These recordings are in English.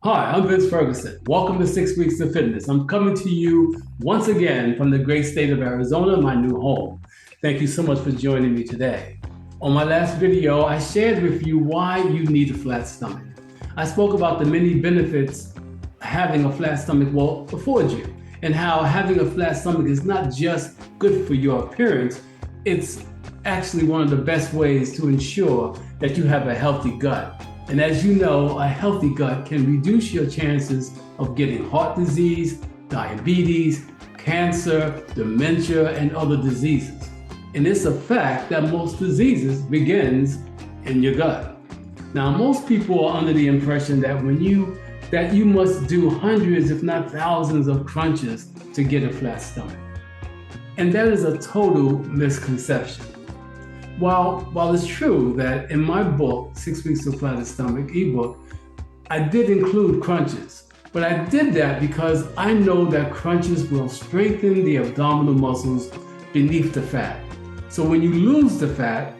Hi, I'm Vince Ferguson. Welcome to 6 Weeks of Fitness. I'm coming to you once again from the great state of Arizona, my new home. Thank you so much for joining me today. On my last video, I shared with you why you need a flat stomach. I spoke about the many benefits having a flat stomach will afford you, and how having a flat stomach is not just good for your appearance, it's actually one of the best ways to ensure that you have a healthy gut. And as you know, a healthy gut can reduce your chances of getting heart disease, diabetes, cancer, dementia, and other diseases. And it's a fact that most diseases begins in your gut. Now, most people are under the impression that you must do hundreds, if not thousands, of crunches to get a flat stomach. And that is a total misconception. While it's true that in my book, 6 Weeks to Flatten Stomach ebook, I did include crunches, but I did that because I know that crunches will strengthen the abdominal muscles beneath the fat. So when you lose the fat,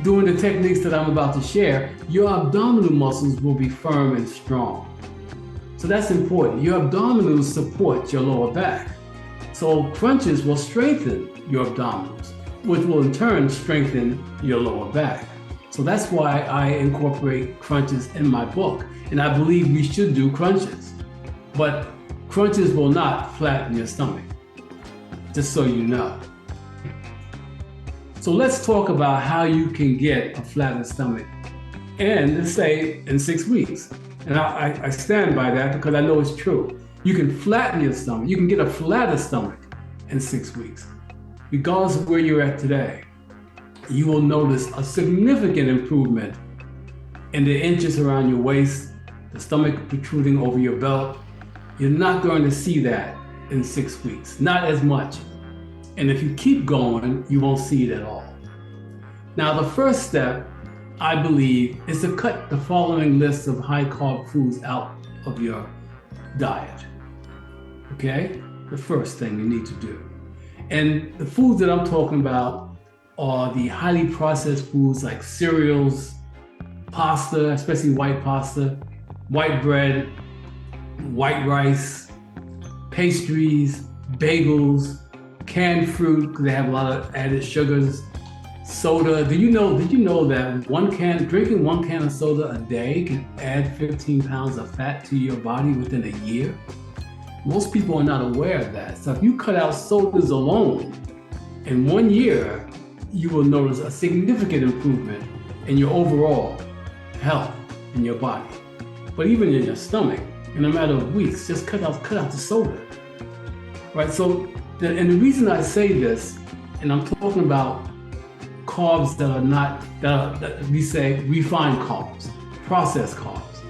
doing the techniques that I'm about to share, your abdominal muscles will be firm and strong. So that's important. Your abdominals support your lower back. So crunches will strengthen your abdominals, which will in turn strengthen your lower back. So that's why I incorporate crunches in my book. And I believe we should do crunches. But crunches will not flatten your stomach, just so you know. So let's talk about how you can get a flattened stomach, and let's say in 6 weeks. And I stand by that because I know it's true. You can flatten your stomach. You can get a flatter stomach in 6 weeks. Regardless of where you're at today, you will notice a significant improvement in the inches around your waist, the stomach protruding over your belt. You're not going to see that in 6 weeks, not as much. And if you keep going, you won't see it at all. Now, the first step, I believe, is to cut the following list of high carb foods out of your diet. Okay? The first thing you need to do. And the foods that I'm talking about are the highly processed foods like cereals, pasta, especially white pasta, white bread, white rice, pastries, bagels, canned fruit, because they have a lot of added sugars, soda. Did you know that drinking one can of soda a day can add 15 pounds of fat to your body within a year? Most people are not aware of that. So if you cut out sodas alone, in 1 year, you will notice a significant improvement in your overall health in your body. But even in your stomach, in a matter of weeks, just cut out the soda. Right? So, and the reason I say this, and I'm talking about carbs that we say refined carbs, processed carbs.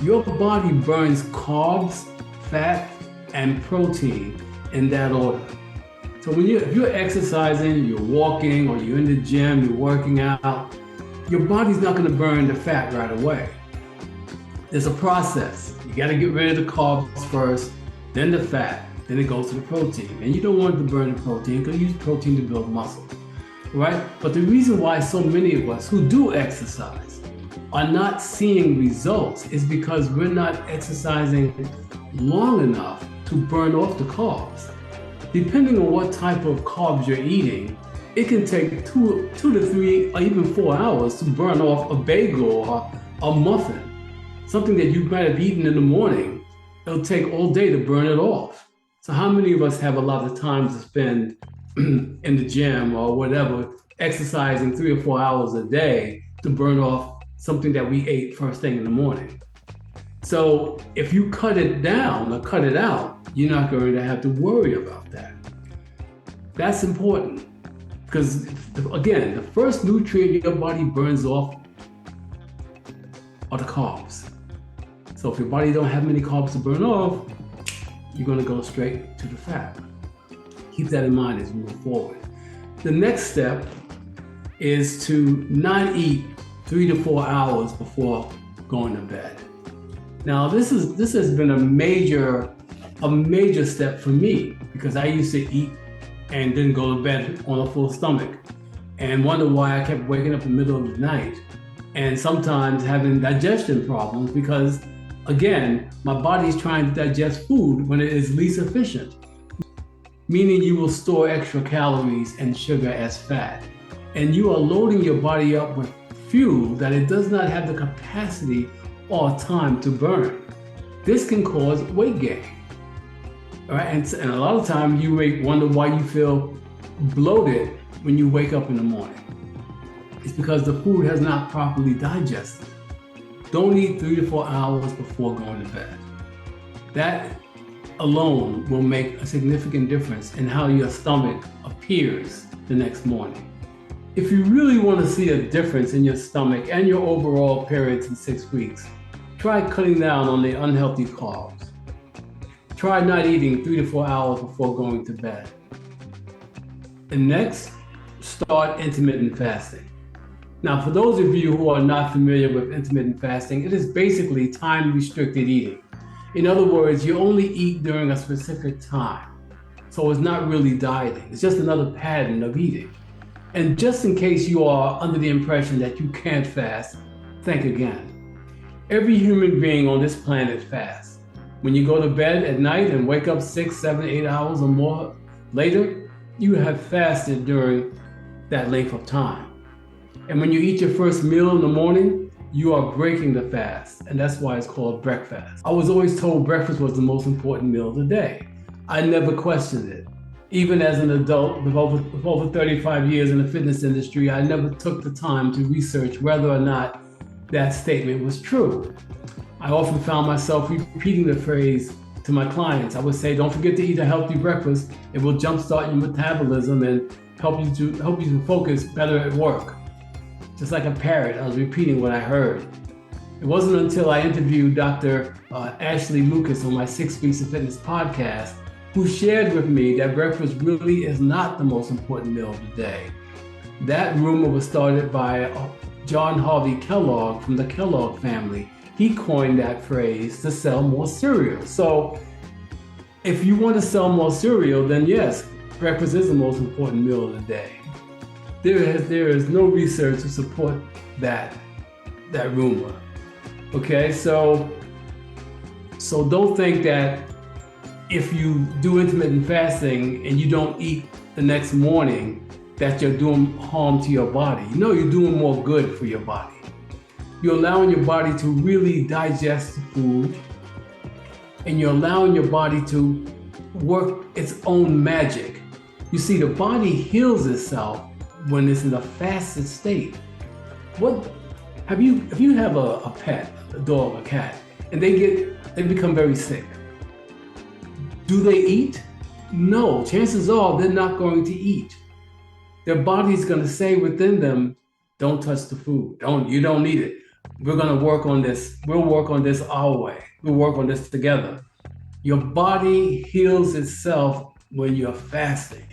Your body burns carbs, fat, and protein in that order. So if you're exercising, you're walking, or you're in the gym, you're working out, your body's not going to burn the fat right away. There's a process. You got to get rid of the carbs first, then the fat, then it goes to the protein. And you don't want to burn the protein because you use protein to build muscle, right? But the reason why so many of us who do exercise are not seeing results is because we're not exercising long enough to burn off the carbs. Depending on what type of carbs you're eating, it can take 2 to 3 or even 4 hours to burn off a bagel or a muffin. Something that you might have eaten in the morning, it'll take all day to burn it off. So how many of us have a lot of time to spend in the gym or whatever, exercising 3 or 4 hours a day to burn off something that we ate first thing in the morning? So if you cut it down or cut it out, you're not going to have to worry about that. That's important because, again, the first nutrient your body burns off are the carbs. So if your body don't have many carbs to burn off, you're going to go straight to the fat. Keep that in mind as we move forward. The next step is to not eat 3 to 4 hours before going to bed. Now, this has been a major step for me because I used to eat and then go to bed on a full stomach and wonder why I kept waking up in the middle of the night and sometimes having digestion problems because, again, my body's trying to digest food when it is least efficient, meaning you will store extra calories and sugar as fat. And you are loading your body up with fuel that it does not have the capacity or time to burn. This can cause weight gain. All right? And a lot of times you may wonder why you feel bloated when you wake up in the morning. It's because the food has not properly digested. Don't eat 3 to 4 hours before going to bed. That alone will make a significant difference in how your stomach appears the next morning. If you really want to see a difference in your stomach and your overall appearance in 6 weeks, try cutting down on the unhealthy carbs. Try not eating 3 to 4 hours before going to bed. And next, start intermittent fasting. Now, for those of you who are not familiar with intermittent fasting, it is basically time-restricted eating. In other words, you only eat during a specific time. So it's not really dieting. It's just another pattern of eating. And just in case you are under the impression that you can't fast, think again. Every human being on this planet fasts. When you go to bed at night and wake up 6, 7, 8 hours or more later, you have fasted during that length of time. And when you eat your first meal in the morning, you are breaking the fast, and that's why it's called breakfast. I was always told breakfast was the most important meal of the day. I never questioned it. Even as an adult with over 35 years in the fitness industry, I never took the time to research whether or not that statement was true. I often found myself repeating the phrase to my clients. I would say, don't forget to eat a healthy breakfast. It will jumpstart your metabolism and help you to focus better at work. Just like a parrot, I was repeating what I heard. It wasn't until I interviewed Dr. Ashley Lucas on my 6 Weeks of Fitness podcast, who shared with me that breakfast really is not the most important meal of the day. That rumor was started by John Harvey Kellogg from the Kellogg family. He coined that phrase to sell more cereal. So if you want to sell more cereal, then yes, breakfast is the most important meal of the day. There is no research to support that rumor. Okay, so don't think that if you do intermittent fasting and you don't eat the next morning, that you're doing harm to your body. No, you're doing more good for your body. You're allowing your body to really digest the food, and you're allowing your body to work its own magic. You see, the body heals itself when it's in a fasted state. If you have a pet, a dog, a cat, and they become very sick, do they eat? No, chances are they're not going to eat. Their body's going to say within them, don't touch the food. You don't need it. We're going to work on this. We'll work on this our way. We'll work on this together. Your body heals itself when you're fasting,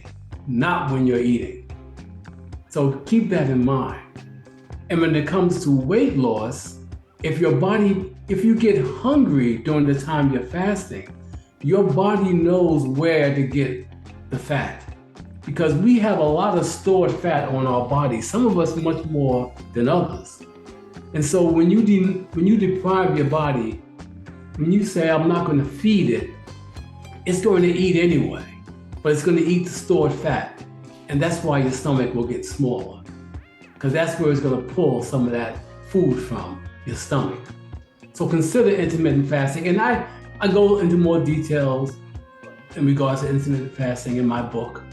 not when you're eating. So keep that in mind. And when it comes to weight loss, if you get hungry during the time you're fasting, your body knows where to get the fat, because we have a lot of stored fat on our body, some of us much more than others. And so when you deprive your body, when you say, I'm not going to feed it, it's going to eat anyway, but it's going to eat the stored fat. And that's why your stomach will get smaller, because that's where it's going to pull some of that food from, your stomach. So consider intermittent fasting. And I go into more details in regards to intermittent fasting in my book,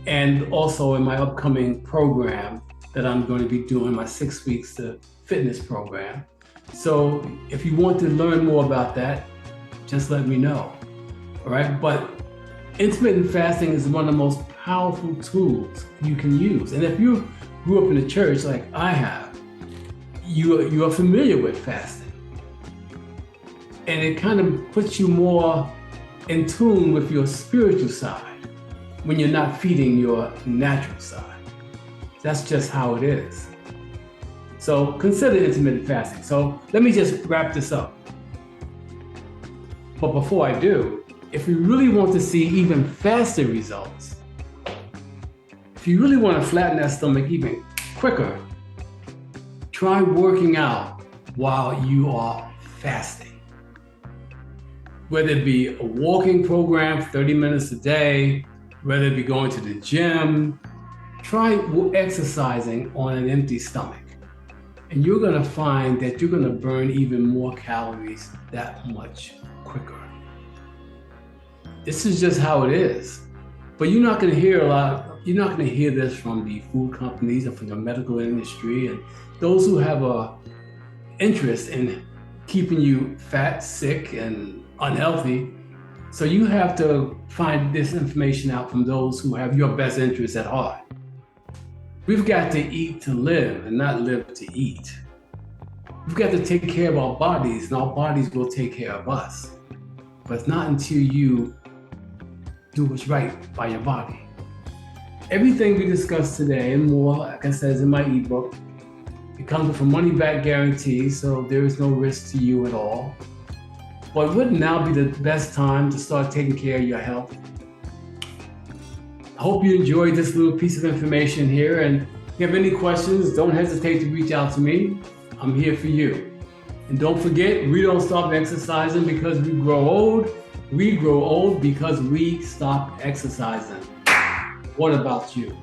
and also in my upcoming program that I'm going to be doing, my 6 Weeks to Fitness program. So if you want to learn more about that, just let me know. All right. But intermittent fasting is one of the most powerful tools you can use. And if you grew up in the church like I have, you are familiar with fasting. And it kind of puts you more in tune with your spiritual side when you're not feeding your natural side. That's just how it is. So consider intermittent fasting. So let me just wrap this up. But before I do, if you really want to see even faster results, if you really want to flatten that stomach even quicker, try working out while you are fasting. Whether it be a walking program, 30 minutes a day, whether it be going to the gym, try exercising on an empty stomach. And you're gonna find that you're gonna burn even more calories that much quicker. This is just how it is. But you're not gonna hear this from the food companies and from the medical industry and those who have a interest in keeping you fat, sick, and unhealthy. So you have to find this information out from those who have your best interests at heart. We've got to eat to live and not live to eat. We've got to take care of our bodies and our bodies will take care of us. But it's not until you do what's right by your body. Everything we discussed today and more, like I said, is in my ebook. It comes with a money-back guarantee, so there is no risk to you at all. But wouldn't now be the best time to start taking care of your health? I hope you enjoyed this little piece of information here, and if you have any questions, don't hesitate to reach out to me. I'm here for you. And don't forget, we don't stop exercising because we grow old. We grow old because we stop exercising. What about you?